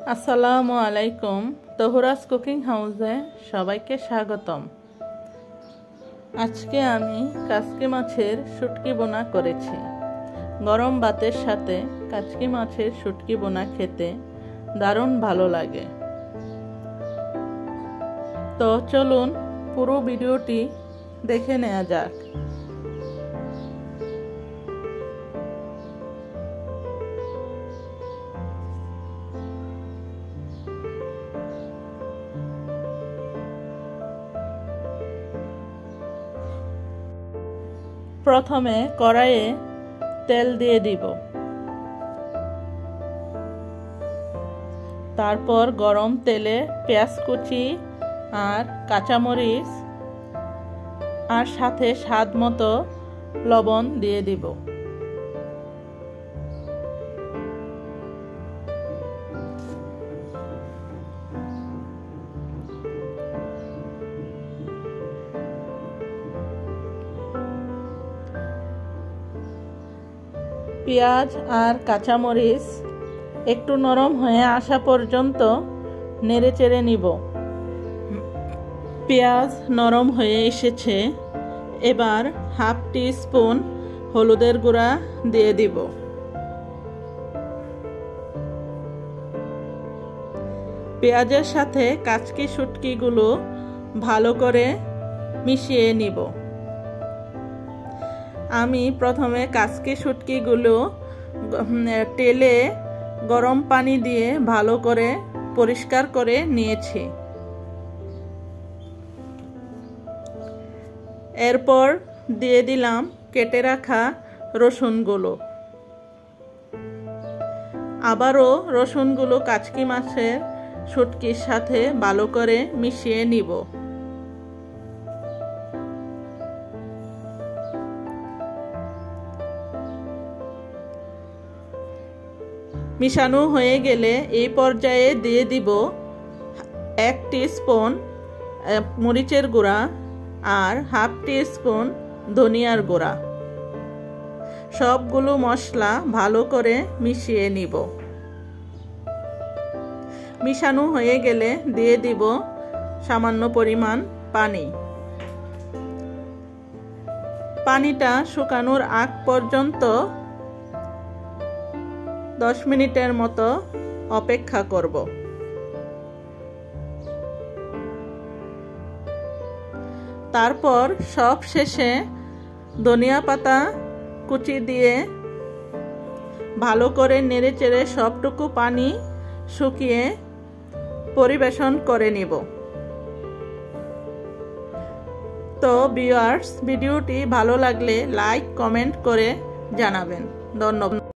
আসসালামু আলাইকুম। তহুরাস কুকিং হাউসে সবাইকে স্বাগতম। আজকে আমি কাচকি মাছের শুটকি বোনা করেছি। গরম ভাতের সাথে কাচকি মাছের শুটকি বোনা খেতে দারুণ ভালো লাগে। তো চলুন পুরো ভিডিওটি দেখে নেওয়া যাক। প্রথমে কড়াইয়ে তেল দিয়ে দিব, তারপর গরম তেলে পেঁয়াজ কুচি আর কাঁচামরিচ আর সাথে স্বাদ মতো লবণ দিয়ে দিব। পেঁয়াজ আর কাঁচামরিচ একটু নরম হয়ে আসা পর্যন্ত নেড়েচেড়ে নিব। পেঁয়াজ নরম হয়ে এসেছে, এবার হাফ টি স্পুন হলুদের গুঁড়া দিয়ে দিব। পেঁয়াজের সাথে কাচকি শুটকিগুলো ভালো করে মিশিয়ে নিব। আমি প্রথমে কাচকি শুটকিগুলো তেলে গরম পানি দিয়ে ভালো করে পরিষ্কার করে নিয়েছি। এরপর দিয়ে দিলাম কেটে রাখা রসুনগুলো। আবারও রসুনগুলো কাচকি মাছের শুটকির সাথে ভালো করে মিশিয়ে নিব। মিশানো হয়ে গেলে এই পর্যায়ে দিয়ে দিব 1 টিস্পুন মরিচের গুঁড়া আর হাফ টিস্পুন ধনিয়ার গুঁড়া। সবগুলো মশলা ভালো করে মিশিয়ে নিব। মিশানো হয়ে গেলে দিয়ে দিব সামান্য পরিমাণ পানি। পানিটা শুকানোর আগ পর্যন্ত 10 মিনিটের মতো অপেক্ষা করব। তারপর সব শেষে ধনিয়া পাতা কুচি দিয়ে ভালো করে নেড়েচেড়ে সবটুকু পানি শুকিয়ে পরিবেশন করে নিব। তো ভিউয়ার্স, ভিডিওটি ভালো লাগলে লাইক কমেন্ট করে জানাবেন। ধন্যবাদ।